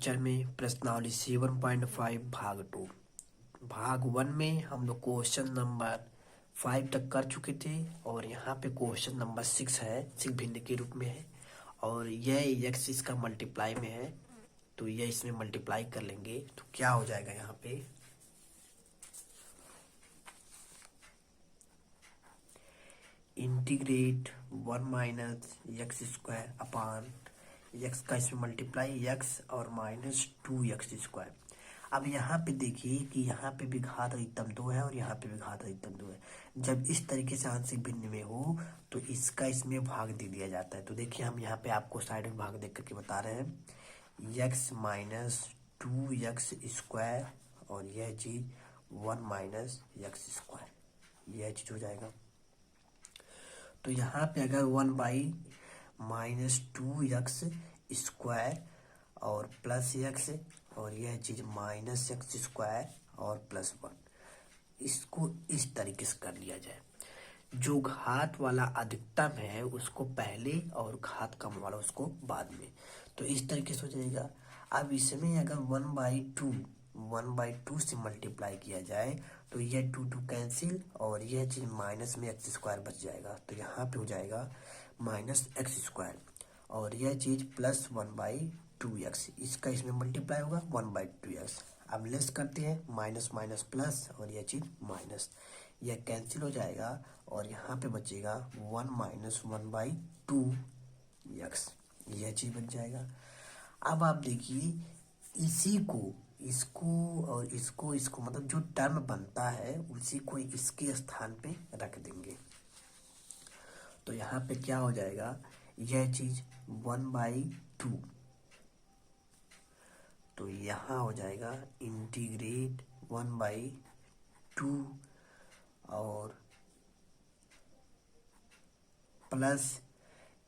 Lecture में प्रश्नावली 7.5 भाग 2। भाग 1 में हम लोग क्वेश्चन नंबर 5 तक कर चुके थे और यहाँ पे क्वेश्चन नंबर 6 है, 6 भिन्न के रूप में है और यह एक्स इसका मल्टीप्लाई में है, तो यह इसमें मल्टीप्लाई कर लेंगे तो क्या हो जाएगा यहाँ पे integrate 1 minus x square upon x का इसमें मल्टीप्लाई एक्स और माइनस 2x स्क्वायर। अब यहाँ पे देखिए कि यहाँ पे भी घात अधिकतम 2 है और यहाँ पे भी घात अधिकतम 2 है। जब इस तरीके से आंशिक भिन्न में हो तो इसका इसमें भाग दे दिया जाता है। तो देखिए हम यहाँ पे आपको साइड में भाग देख करके बता रहे हैं x माइनस 2x स्क्वायर और यह चीज 1 माइनस एक्स स्क्वायर, यह चीज हो जाएगा। तो यहाँ पे अगर 1 बाई माइनस 2x स्क्वायर और प्लस एक्स और यह चीज माइनस एक्स स्क्वायर और प्लस 1, इसको इस तरीके से कर लिया जाए। जो घात वाला अधिकतम है उसको पहले और घात कम वाला उसको बाद में, तो इस तरीके से हो जाएगा। अब इसमें अगर 1/2 से मल्टीप्लाई किया जाए तो यह 2 कैंसिल और यह चीज माइनस में एक्स स्क्वायर बच जाएगा, तो यहाँ पे हो जाएगा माइनस एक्स स्क्वायर और यह चीज प्लस 1/2x, इसका इसमें मल्टीप्लाई होगा 1/2x। अब लेस करते हैं, माइनस माइनस प्लस और यह चीज माइनस, यह कैंसिल हो जाएगा और यहाँ पे बचेगा 1 माइनस 1/2x, यह चीज बच जाएगा। अब आप देखिए इसी को इसको और इसको मतलब जो टर्म बनता है उसी को इसके स्थान पे रख देंगे, तो यहाँ पे क्या हो जाएगा, यह चीज 1/2, तो यहाँ हो जाएगा इंटीग्रेट 1/2 और प्लस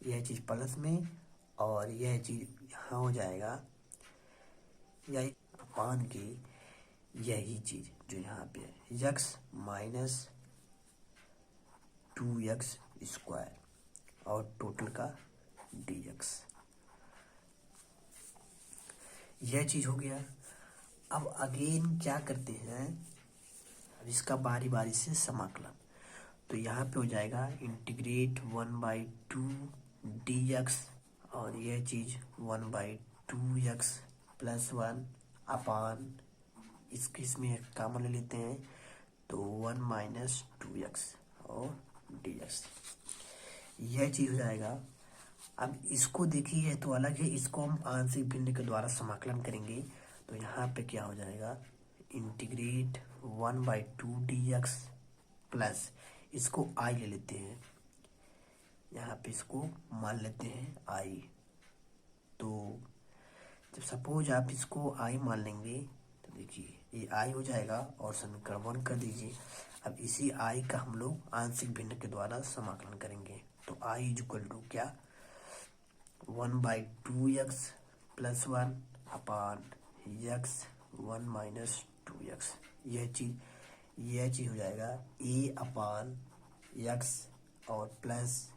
यह चीज प्लस में और यह चीज यहाँ हो जाएगा यही अपान की यही चीज जो यहाँ पे है x माइनस 2x स्क्वायर और टोटल का dx, यह चीज हो गया। अब अगेन क्या करते हैं, अब इसका बारी बारी से समाकलन, तो यहाँ पे हो जाएगा इंटीग्रेट 1/2 dx और यह चीज 1/2x प्लस 1 अपान इसमें कॉमन ले लेते हैं तो 1 माइनस 2x और dx, यह चीज हो जाएगा। अब इसको देखिए तो अलग है, इसको हम आंशिक भिन्न के द्वारा समाकलन करेंगे, तो यहाँ पे क्या हो जाएगा इंटीग्रेट 1/2 dx प्लस इसको i ले लेते हैं, यहाँ पे इसको मान लेते हैं i, तो जब सपोज आप इसको i मान लेंगे तो देखिए ये i हो जाएगा और समीकरण 1 कर दीजिए। अब इसी i का हम लोग आंशिक भिन्न के द्वारा समाकलन करेंगे, तो i इक्वल टू क्या 1/2x plus 1 upon x 1 minus 2x, यह चीज हो जाएगा a अपान x और प्लस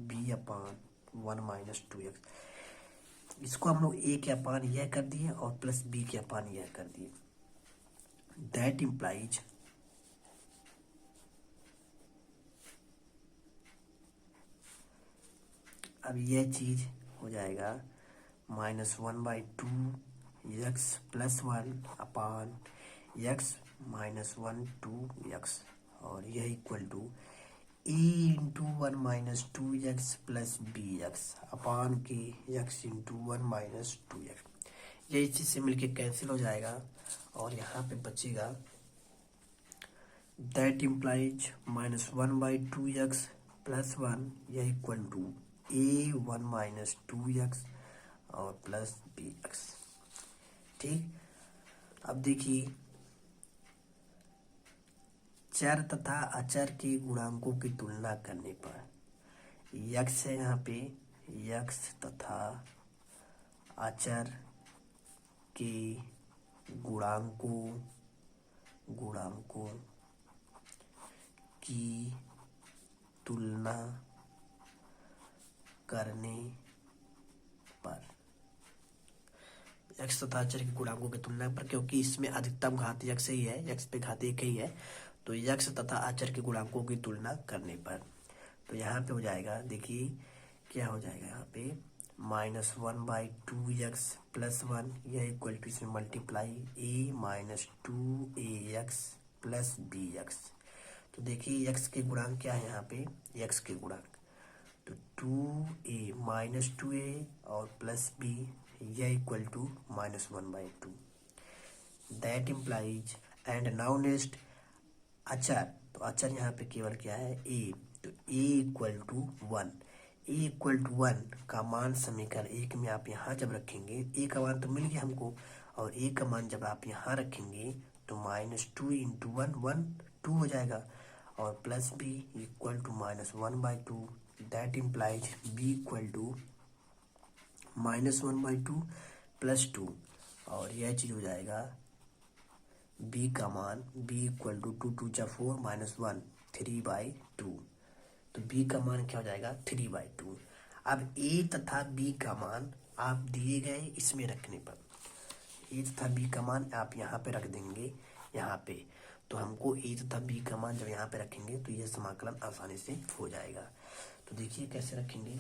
b अपान 1 माइनस 2x, इसको हम लोग a के अपान यह कर दिए और प्लस b के अपान यह कर दिए। दैट इम्प्लाइज अब यह चीज हो जाएगा minus 1/2 x plus 1 upon x minus 1/2x और यह equal to a into 1 minus 2x plus bx upon के x इंटू 1 माइनस 2x, यह इस चीज से मिलके कैंसिल हो जाएगा और यहाँ पे बचेगा that implies minus 1/2x plus 1, यह equal to a 1 minus 2x और प्लस bx। ठीक, अब देखिए चर तथा अचर के गुणांकों की तुलना करने पर x है यहाँ पे, x तथा अचर के गुणांकों की तुलना करने पर x यक्स तथा अचर के गुणांकों की तुलना पर, क्योंकि इसमें अधिकतम घात यक्स ही है, यक्स पे घात एक ही है, तो यक्स तथा अचर के गुणांकों की तुलना करने पर। तो यहाँ पे हो जाएगा, देखिए क्या हो जाएगा यहाँ पे, -1/2x + 1, यह इक्वल टू इसमें मल्टीप्लाई a-2ax + bx। तो देखिए x के गुणांक क्या है यहाँ पे, x के गुणांक तो 2a -2a और प्लस b, यह equal to -1/2। That implies and now next अचर, तो अचर यहाँ पे केवल क्या है a, तो a equal to 1, a equal to 1 का मान समीकरण एक में आप यहाँ जब रखेंगे, a का मान तो मिल गया हमको, और a का मान जब आप यहाँ रखेंगे तो -2 × 1 1 2 हो जाएगा, और plus b equal to -1/2। That implies b equal to -1/2 + 2, और यह चीज़ हो जाएगा b का मान b इक्वल टू 2 2 × 4 -1 3/2। तो b का मान क्या हो जाएगा 3/2। अब a तथा b का मान आप दिए गए इसमें रखने पर, a तथा b का मान आप यहाँ पे रख देंगे यहाँ पे, तो हमको a तथा b का मान जब यहाँ पे रखेंगे तो ये समाकलन आसानी से हो जाएगा। तो देखिए कैसे रखेंगे,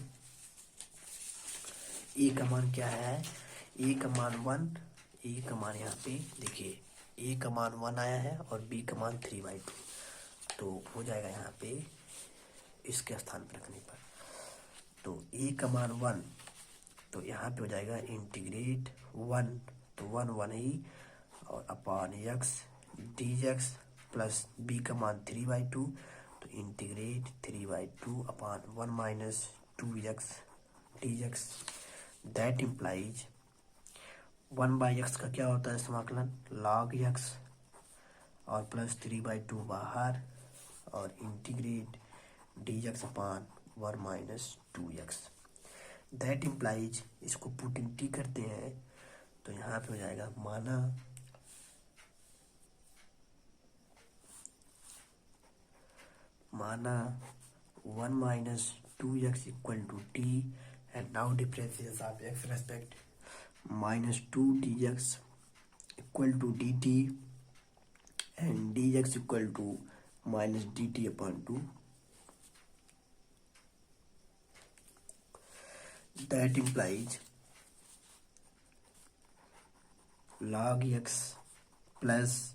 a का मान क्या है, a का मान 1, a का मान यहाँ पे देखिए a का मान 1 आया है और b का मान 3/2, तो हो जाएगा यहाँ पे इसके स्थान पर रखने पर, तो a का मान 1, तो यहाँ पे हो जाएगा इंटीग्रेट 1, तो 1 1 ही, और upon x dx plus b का मान 3/2, तो integrate 3/2 upon 1 - 2x dx। That implies 1/x का क्या होता है समाकलन log x, और प्लस 3/2 बाहर, और integrate dx upon 1 - 2x। That implies इसको पुटिंग टी करते हैं तो यहाँ पे हो जाएगा माना 1 - 2x equal to t, and now differentiation of x respect -2 dx equal to dt, and dx equal to -dt/2। That implies log x plus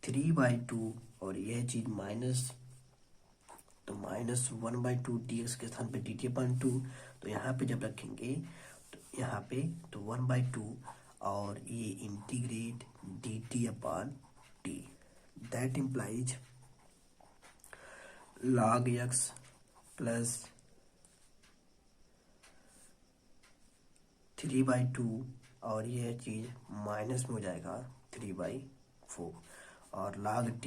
3/2, और यह चीज माइनस, तो -1/2 dx के स्थान पे dt/2, तो यहाँ पे जब रखेंगे तो यहाँ पे तो 1/2, और ये integrate dt/t। That implies log x plus 3/2, और यह चीज़ माइनस में हो जाएगा 3/4, और log t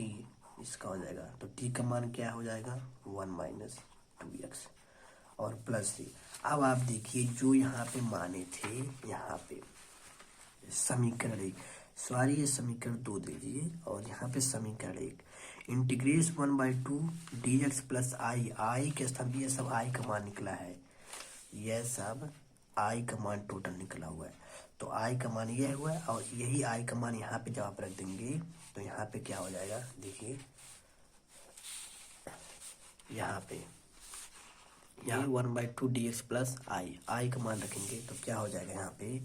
इसका हो जाएगा, तो t का मान क्या हो जाएगा 1 - 2x, और प्लस c। अब आप देखिए जो यहाँ पे माने थे, यहाँ पे समीकरण 1, सॉरी ये समीकरण 2 दे दीजिए, और यहाँ पे समीकरण 1 इंटीग्रेट 1/2 dx प्लस i के स्थान पे ये सब i का मान निकला है, यह सब i का मान टोटल निकला हुआ है, तो i का मान यह हुआ है, और यही i का मान यहाँ पे जब आप रख देंगे तो यहाँ पे क्या हो जाएगा, देखिए यहाँ पे यहाँ 1/2 dx प्लस i का मान रखेंगे तो क्या हो जाएगा, यहाँ पे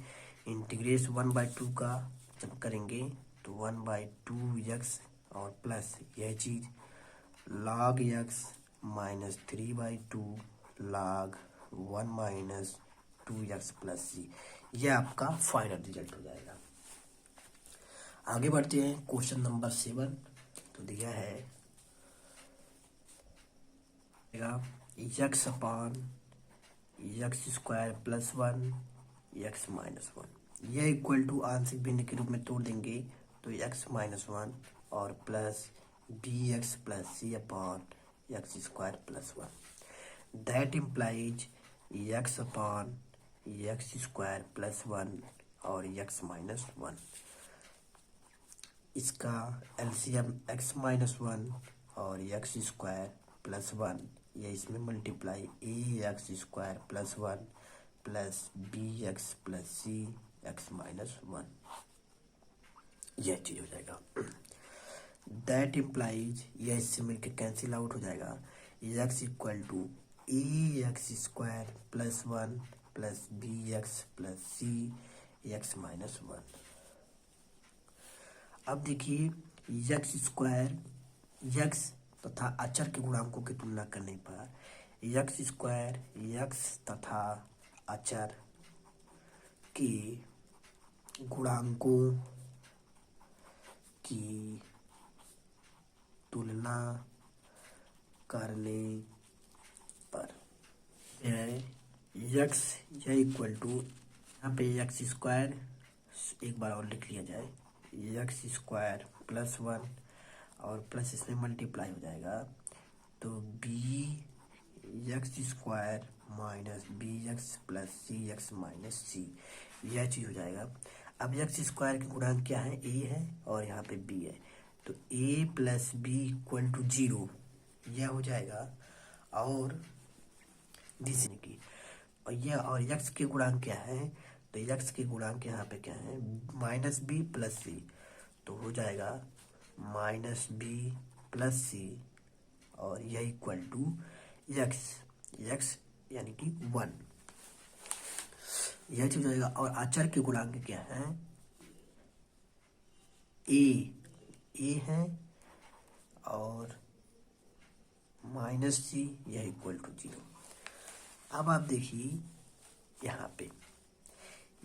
इंटीग्रेट 1/2 का जब करेंगे तो 1/2x, और प्लस यह चीज़ log x - 3/2 log 1 - 2x plus c, यह आपका फाइनल रिजल्ट हो जाएगा। आगे बढ़ते हैं क्वेश्चन नंबर 7, तो दिया है x upon x² plus 1 x - 1, यह इक्वल टू आंशिक भिन्न के रूप में तोड़ देंगे तो x - 1 और plus bx plus c upon x² plus 1। That implies x upon x² plus 1 और x - 1, इसका एलसीएम x - 1 और x² प्लस 1, ये इसमें multiply ax² plus 1 plus bx plus c x minus one, यह चीज हो जाएगा। दैट इम्प्लाइज, यह इससे मिलकर कैंसिल आउट हो जाएगा। X equal to a x square plus one plus b x plus C x minus one. अब देखिए एक्स स्क्वायर, एक्स तथा अचर के गुणांकों की तुलना करने पर एक्स स्क्वायर एक्स तथा अचर के गुणांकों की तुलना करने पर एक्स यह इक्वल टू, यहाँ पे एक्स स्क्वायर एक बार और लिख लिया जाए, एक्स स्क्वायर प्लस वन और प्लस इसमें मल्टीप्लाई हो जाएगा तो B x square minus B x plus सी एक्स माइनस सी, यह चीज़ हो जाएगा। अब एक्स स्क्वायर के गुणांक क्या है, ए है और यहाँ पे बी है, तो A plus B equal to 0, यह हो जाएगा। और दूसरे की और यह, और एक्स के गुणांक क्या है, तो एक्स के गुणांक यहाँ पे क्या है, माइनस बी प्लस सी, तो हो जाएगा माइनस बी प्लस सी और यह इक्वल टू एक्स, एक्स यानी कि 1, यह चीज हो जाएगा। और अचर के गुणांक क्या है, ए है और माइनस सी, यह इक्वल टू 0। अब आप देखिए यहाँ पे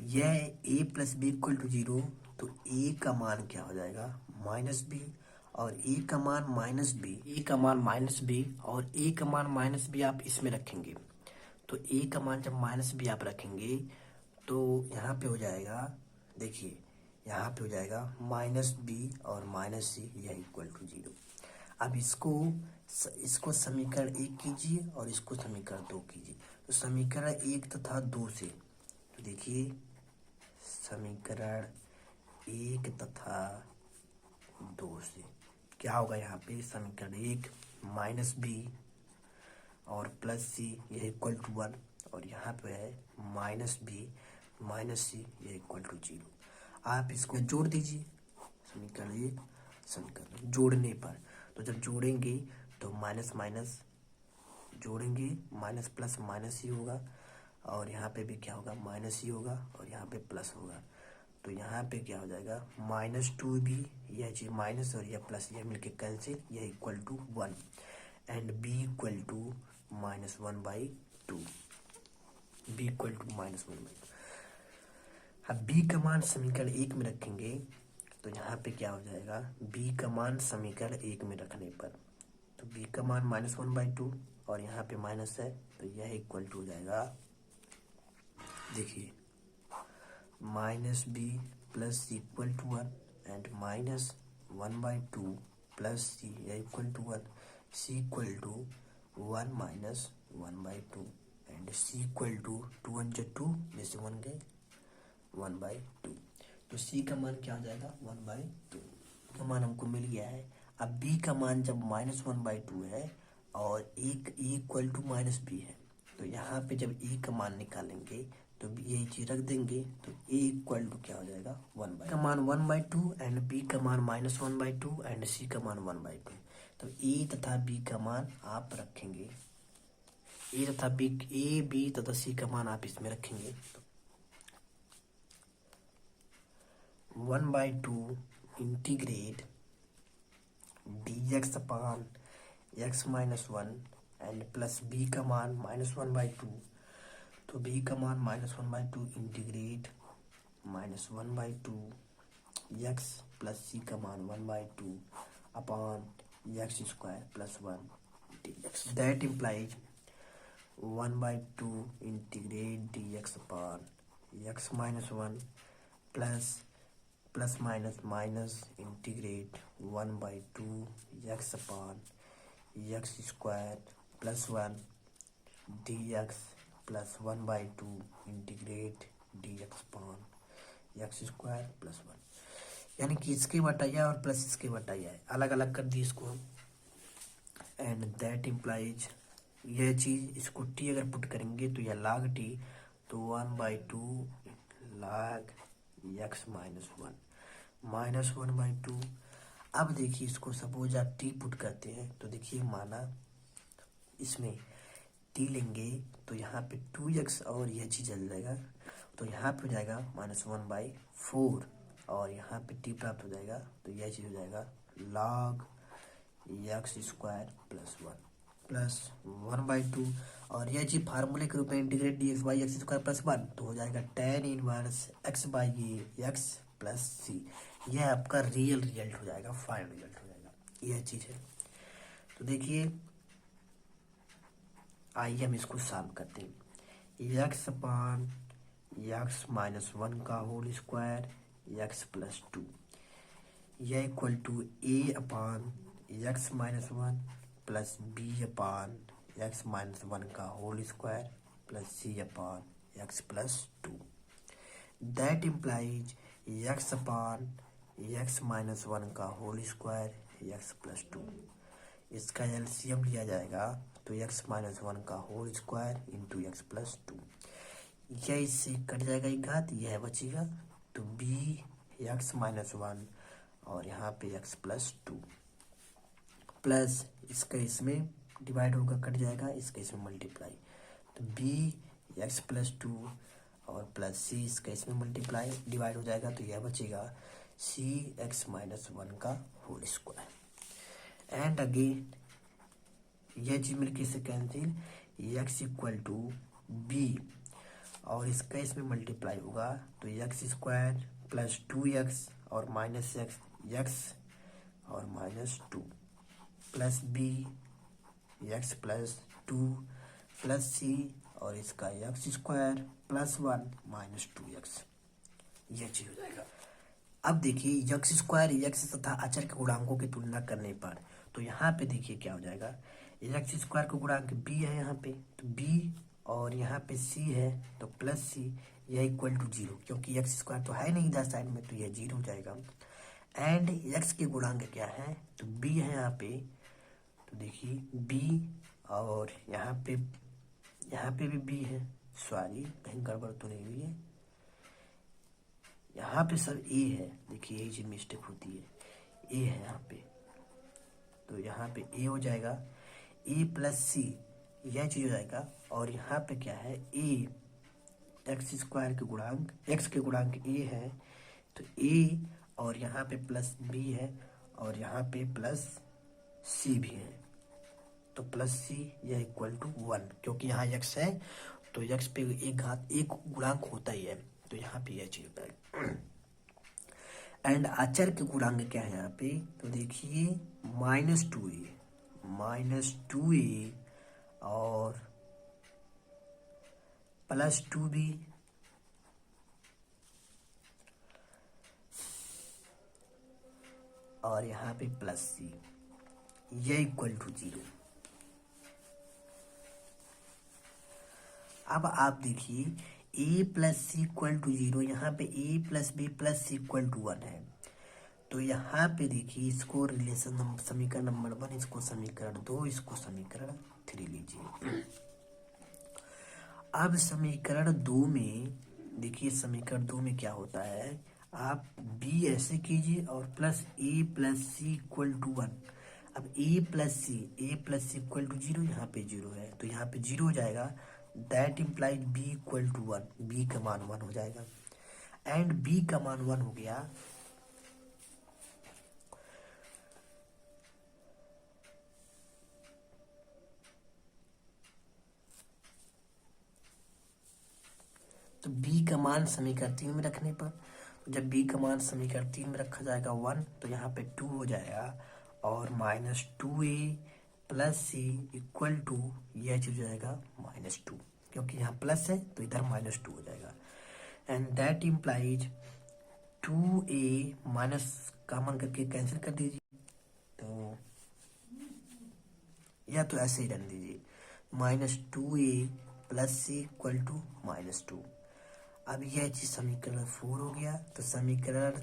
यह ए प्लस बी इक्वल टू 0, तो ए का मान क्या हो जाएगा, माइनस बी, और ए का मान माइनस बी, ए का मान माइनस बी और ए का मान माइनस बी आप इसमें रखेंगे, तो ए का मान जब माइनस बी आप रखेंगे तो यहाँ पे हो जाएगा, देखिए यहाँ पे हो जाएगा माइनस बी और माइनस सी, यह इक्वल टू 0। अब इसको समीकरण 1 कीजिए और इसको समीकरण 2 कीजिए, तो समीकरण 1 तथा 2 से, तो देखिए समीकरण 1 तथा 2 से क्या होगा, यहाँ पे समीकरण 1 माइनस बी और प्लस सी, यह इक्वल टू 1, और यहाँ पे है माइनस बी माइनस सी, यह इक्वल टू 0। आप इसको जोड़ दीजिए, समीकरण 1 समीकरण जोड़ने पर, तो जब जोड़ेंगे तो माइनस माइनस जोड़ेंगे, माइनस प्लस माइनस ही होगा, और यहाँ पे भी क्या होगा, माइनस ही होगा, और यहाँ पे प्लस होगा, तो यहाँ पे क्या हो जाएगा, -2b, यह चीज माइनस और यह प्लस, यह मिलके कैंसिल, यह equal to 1 and b equal to -1/2, b equal to -1/2। अब b का मान समीकरण 1 में रखेंगे तो यहाँ पे क्या हो जाएगा, b का मान समीकरण 1 में रखने पर, तो b का मान -1/2 और यहाँ पे माइनस है, तो यह इक्वल टू हो जाएगा, देखिए -b plus C equal to 1 and -1/2 plus C, यह equal to 1, C equal to 1 minus 1/2 and C equal to 2 1 जा 2, जैसे 1 गए 1/2, तो सी का मान क्या हो जाएगा, 1/2 का मान हमको मिल गया है। अब b का मान जब -1/2 है और ए इक्वल टू -b है, तो यहाँ पे जब ए का मान निकालेंगे तो ये चीज रख देंगे, तो ए इक्वल टू क्या हो जाएगा, 1/2 का मान 1/2 एंड बी का मान -1/2 एंड सी का मान 1/2, तो ए तथा बी का मान आप रखेंगे, ए तथा बी, ए बी तथा सी का मान आप इसमें रखेंगे, 1/2 integrate dx upon x minus 1 and plus b का मान -1/2, तो b का मान -1/2 इंटीग्रेट -1/2 x प्लस c का मान 1/2 upon x square plus 1 dx, that implies 1/2 integrate dx upon x minus 1 plus minus minus integrate 1/2 x upon x square plus 1 dx plus 1/2 integrate dx upon x square plus 1, यानी कि इसके बटाया और plus इसके बटाया है, अलग अलग कर दी इसको हम, एंड दैट इम्प्लाइज, यह चीज इसको t अगर पुट करेंगे तो यह log t, तो 1/2 log x माइनस वन, -1/2। अब देखिए इसको सपोज आप t पुट करते हैं तो देखिए माना इसमें t लेंगे तो यहाँ पे 2x और यह चीज़ चल जाएगा, तो यहाँ पे हो जाएगा -1/4 और यहाँ पे t प्राप्त हो जाएगा, तो यह चीज़ हो जाएगा log x स्क्वायर प्लस 1/2 और यह चीज़ फार्मूले के रूप में इंटीग्रेट dx/x स्क्वायर +1 तो हो जाएगा tan inverse x/x plus C. यह आपका रियल रिजल्ट हो जाएगा, फाइनल रिजल्ट हो जाएगा, यह चीज़ है। तो देखिए आइए हम इसको सॉल्व करते हैं। x/x माइनस 1 का होल स्क्वायर x प्लस 2 यह equal to a/x minus 1 plus b/x minus 1 का whole square plus c/x plus 2। That implies x/x minus 1 का होल स्क्वायर x प्लस 2। इसका एलसीएम लिया जाएगा तो x माइनस 1 का whole square into x plus 2। यह इससे कट जाएगा एक घात, यह बचेगा तो b x माइनस 1 और यहाँ पे x प्लस 2 प्लस इसका इसमें डिवाइड होगा, कट जाएगा, इसका इसमें मल्टीप्लाई तो b x प्लस 2 और प्लस c इसका इसमें मल्टीप्लाई डिवाइड हो जाएगा, तो यह बचेगा c(x माइनस 1) का होल स्क्वायर। एंड अगेन यह चीज मिलके से cancel, x equal to b और इसका इसमें मल्टीप्लाई होगा तो x स्क्वायर प्लस 2x और माइनस x और minus 2 plus b x plus 2 plus c और इसका x square plus 1 minus 2x, यह चीज हो जाएगा। अब देखिए x स्क्वायर x तथा अचर के गुणांकों की तुलना करने पर तो यहाँ पे देखिए क्या हो जाएगा, x स्क्वायर का गुणांक b है यहाँ पे तो b और यहाँ पे c है तो प्लस c, यह इक्वल टू 0 क्योंकि x स्क्वायर तो है नहीं इधर साइड में तो यह 0 हो जाएगा। एंड x के गुणांक क्या है तो b है यहाँ पे, तो देखिए b और यहाँ पे भी b है, सॉरी कहीं गड़बड़ तो नहीं हुई है, यहाँ पे सब a है, देखिए यही चीज मिस्टेक होती है, a है यहाँ पे तो यहाँ पे a हो जाएगा, a प्लस c यह चीज हो जाएगा और यहाँ पे क्या है a x स्क्वायर के गुणांक x के गुणांक a है तो a और यहाँ पे प्लस b है और यहाँ पे प्लस c भी है तो प्लस c यह इक्वल टू 1 क्योंकि यहाँ x है तो x पे एक गुणांक होता ही है तो यहाँ पे यह चीज होता है। एंड अचर के गुणांक क्या है यहाँ पे तो देखिए -2a और प्लस 2b और यहाँ पे प्लस c, यह इक्वल टू 0। अब आप देखिए a plus C equal to 0, यहाँ पे a plus b plus C equal to 1 है तो यहाँ पे देखिए इसको रिलेशन समीकरण नंबर 1, इसको समीकरण 2, इसको समीकरण 3 लीजिए। अब समीकरण 2 में देखिए समीकरण 2 में क्या होता है, आप b ऐसे कीजिए और plus a plus C equal to 1। अब a plus C equal to 0, यहाँ पे 0 है तो यहाँ पे 0 हो जाएगा। That implies b equal to 1, b का मान 1 हो जाएगा। एंड b का मान 1 हो गया तो b का मान समीकरण 3 में रखने पर तो जब b का मान समीकरण 3 में रखा जाएगा 1 तो यहाँ पे 2 हो जाएगा और -2a plus C equal to यह चीज हो जाएगा -2 क्योंकि यहाँ प्लस है तो इधर -2 हो जाएगा। And that implies 2a minus common करके कैंसिल कर दीजिए तो या तो ऐसे ही रख दीजिए -2a plus C equal to -2। अब यह चीज समीकरण 4 हो गया तो समीकरण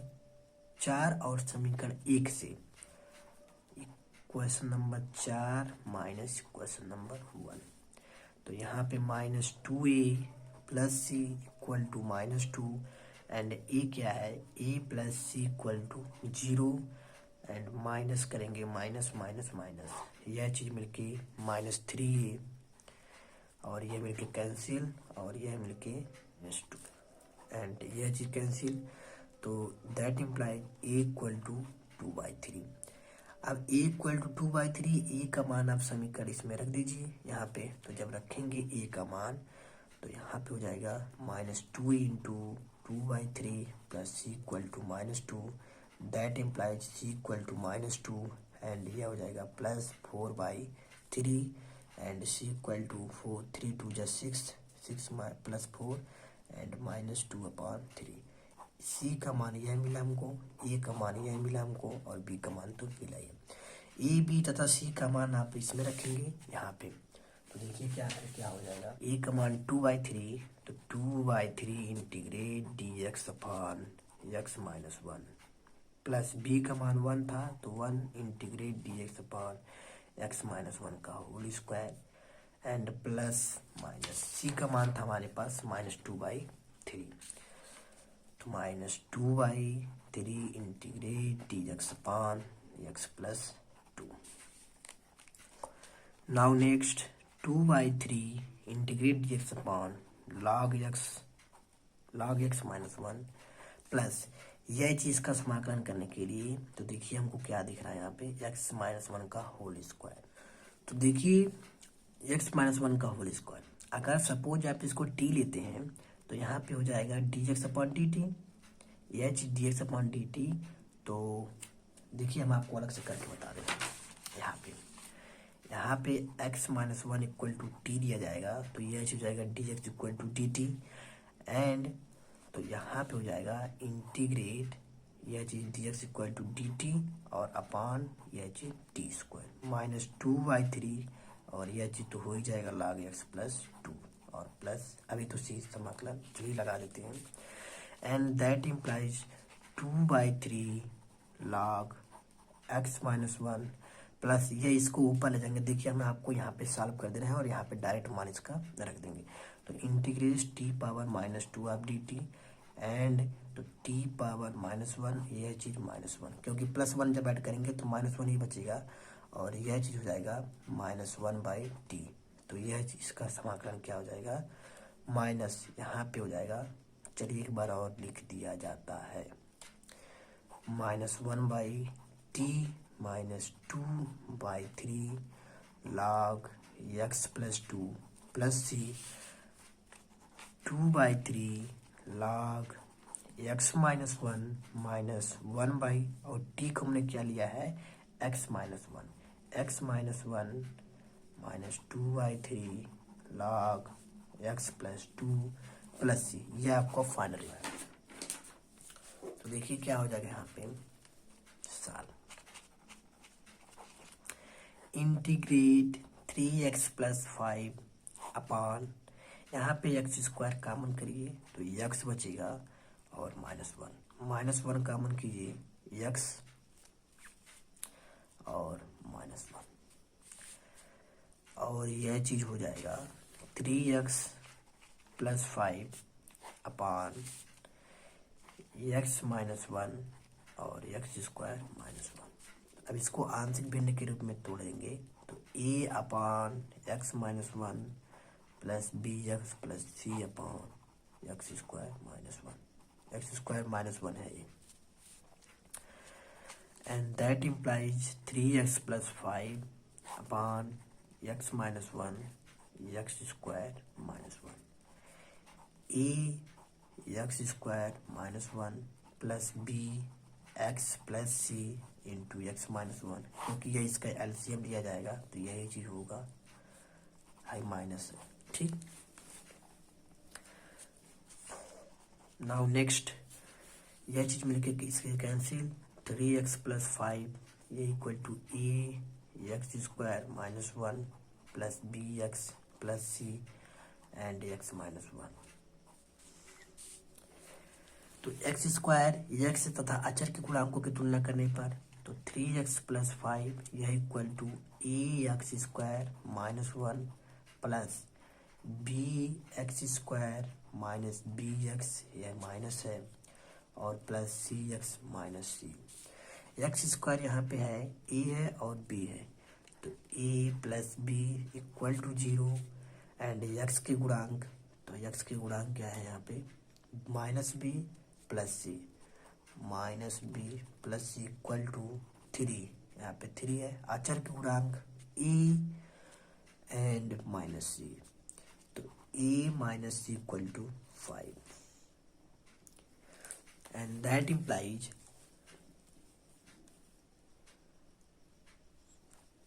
4 और समीकरण 1 से question number 4 minus question number 1 तो यहाँ पे -2a plus C equal to -2 and A क्या है, A plus C equal to 0 and minus करेंगे माइनस माइनस माइनस, यह चीज़ मिलके -3a और यह मिलके कैंसिल और यह मिलके -2 एंड यह चीज़ कैंसिल, तो that implies a equal to 2/3। अब a इक्वल टू 2/3, ए का मान आप समीकरण इसमें रख दीजिए यहाँ पे। तो जब रखेंगे a का मान तो यहाँ पे हो जाएगा -2 into 2/3 plus C equal to -2, that implies c equal to -2 and यह हो जाएगा +4/3 एंड सी इक्वल टू 4, 3 2 जा 6, 6 प्लस 4 एंड -2/3। सी का मान यह मिला हमको, ए का मान यह मिला हमको और बी का मान तो मिला ही। ए बी तथा सी का मान आप इसमें रखेंगे यहाँ पे। तो देखिए क्या हो जाएगा, ए का मान 2/3, तो 2/3 integrate dx upon x minus 1 plus B का मान 1 था तो 1 integrate dx upon x minus 1 का whole square and plus minus C का मान था हमारे पास -2/3, तो -2/3 integrate dx upon x plus 2। Now next 2/3 integrate dx upon log x minus 1 plus यह चीज़ का समाकलन करने के लिए, तो देखिए हमको क्या दिख रहा है यहाँ पे x माइनस 1 का होल स्क्वायर। तो देखिए x माइनस 1 का होल स्क्वायर, अगर सपोज आप इसको t लेते हैं तो यहाँ पे हो जाएगा dx अपॉन dt, यह चीज़ dx अपॉन dt। तो देखिए हम आपको अलग से करके बता देते हैं। यहाँ पे x minus 1 equal to t दिया जाएगा, तो यह चीज़ हो जाएगा dx equal to dt and तो यहाँ पे हो जाएगा इंटीग्रेट यह चीज़ dx इक्वल टू dt और अपॉन यह चीज़ t² -2/3 और यह चीज़ तो हो ही जाएगा log x प्लस 2 और प्लस अभी तो सी समाकलन चलिए लगा देते हैं and that implies 2/3 log x minus 1 plus ये इसको ऊपर ले जाएंगे। देखिए हम आपको यहाँ पे सॉल्व कर दे रहे हैं और यहाँ पे डायरेक्ट मान इसका रख देंगे। तो integrate t⁻−2 of dt and तो t⁻−1 यह चीज़ -1, क्योंकि +1 जब ऐड करेंगे तो -1 ही बचेगा और यह चीज़ हो जाएगा -1/t। तो यह चीज़ का समाकलन क्या हो जाएगा, माइनस यहाँ पे हो जाएगा, चलिए एक बार और लिख दिया जाता है -1/t -2/3 log x plus 2 plus C 2/3 log x minus 1 -1 और t को हमने क्या लिया है x minus 1 -2/3 log x plus 2 plus C, यह आपको फाइनल है। तो देखिए क्या हो जाएगा यहाँ पे साल इंटीग्रेट 3x प्लस 5 अपॉन यहाँ पे x² कॉमन करिए तो x बचेगा और -1 कॉमन कीजिए x और -1 और यह चीज़ हो जाएगा 3x plus 5 upon x minus 1 और x² -1। अब इसको आंशिक भिन्न के रूप में तोड़ेंगे तो a upon x minus 1 plus bx plus c upon x² minus 1 है ये and that implies 3x plus 5 upon x minus 1 x² minus 1 a x² minus 1 plus b x plus c into x minus 1, क्योंकि यह इसका LCM लिया जाएगा तो यही चीज होगा हाई माइनस है। ठीक, नाउ नेक्स्ट यह चीज मिलके इसके कैंसिल 3x प्लस 5 ये equal to a x² minus 1 plus bx plus c and x minus 1। तो x² x तथा अचर के गुणांकों की तुलना करने पर तो 3x प्लस 5 यह equal to a x² minus 1 plus b x² minus bx यह माइनस है और प्लस सी x minus C. X square यहाँ पे है, ए है और बी है, तो A plus B equal to 0 and x के गुणांक, तो एक्स के गुणांक क्या है यहाँ पे minus b plus c, minus b plus C equal to 3, यहाँ पे 3 है। अचर के गुणांक ए एंड माइनस सी, तो A minus C equal to 5 and that implies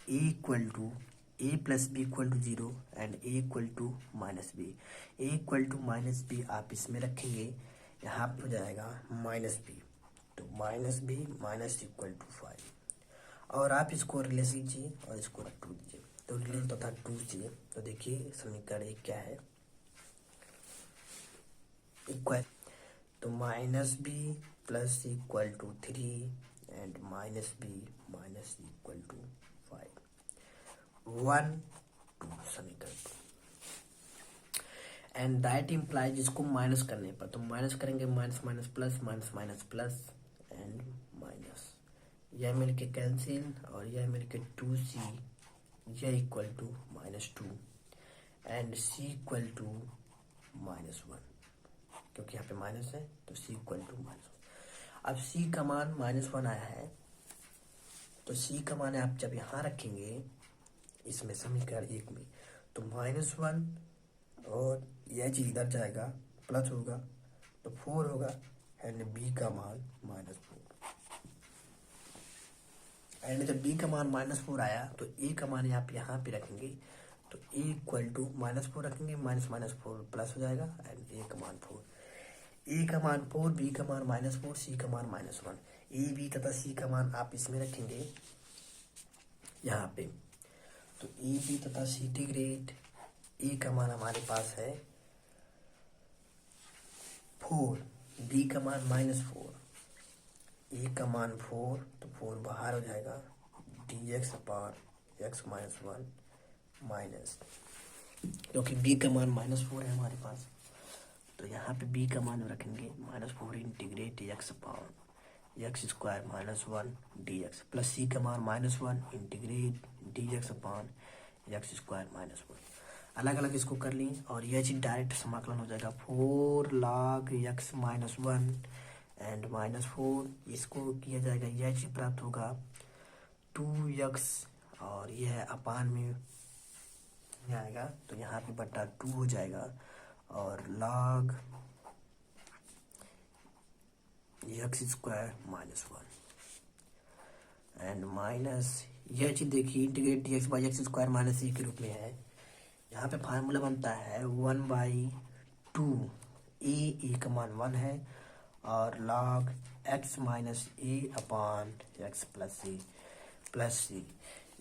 A equal to A plus B equal to 0 and A equal to minus B. A equal to minus B आप इसमें रखेंगे, यहाँ पे हो जाएगा minus B, तो minus B minus equal to 5 और आप इसको रिलेशन कीजिए और इसको रख टू दीजिए, तो रिलेशन तो था 2 से। तो देखिए समीकरण एक क्या है, इक्वल, तो minus b plus equal to 3 and minus B minus equal to 5, 1 2 समीकरण 2 एंड दैट इम्प्लाइज, इसको माइनस करने पर, तो माइनस करेंगे minus minus plus minus minus plus and minus, यह मिलके कैंसिल और यह मिलके 2c, यह equal to -2 and c equal to -1, क्योंकि यहाँ पे माइनस है तो c इक्वल टू -1। अब c का मान -1 आया है, तो c का मान आप जब यहाँ रखेंगे इसमें समीकरण 1 में, तो -1 और यह चीज इधर जाएगा प्लस होगा तो 4 होगा एंड b का मान -4 एंड जब b का मान -4 आया तो a का मान आप यहाँ पे रखेंगे, तो a इक्वल टू -4 रखेंगे, माइनस माइनस 4 प्लस हो जाएगा एंड a का मान 4, a का मान 4, b का मान -4, c का मान -1। a b तथा c का मान आप इसमें रखेंगे यहाँ पे, तो a b तथा c इंटीग्रेट, a का मान हमारे पास है 4, b का मान -4, a का मान 4, तो 4 बाहर हो जाएगा, dx अपान x माइनस 1 माइनस, क्योंकि b का मान -4 है हमारे पास, तो यहाँ पे b का मान रखेंगे -4 इंटीग्रेट x अपान x square -1 dx plus c का मान -1 इंटीग्रेट dx अपान x स्क्वायर -1। अलग अलग इसको कर ली और यह चीज डायरेक्ट समाकलन हो जाएगा 4 log x माइनस 1 एंड -4, इसको किया जाएगा, यह चीज प्राप्त होगा 2x और यह अपान में आएगा, तो यहाँ पे बटा 2 हो जाएगा और log x square -1 and minus, यह चीज देखिए integrate dx by x square minus c के रूप में है। यहाँ पे फार्मूला बनता है 1/2, a का मान 1 है और log x minus a upon x plus c,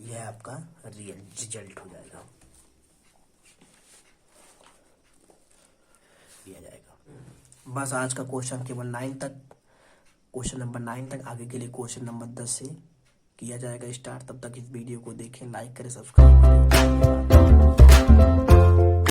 यह आपका रियल रिजल्ट हो जाएगा, दिया जाएगा। बस आज का क्वेश्चन केवल 9 तक, क्वेश्चन नंबर 9 तक, आगे के लिए क्वेश्चन नंबर 10 से किया जाएगा स्टार्ट। तब तक इस वीडियो को देखें, लाइक करें, सब्सक्राइब करें।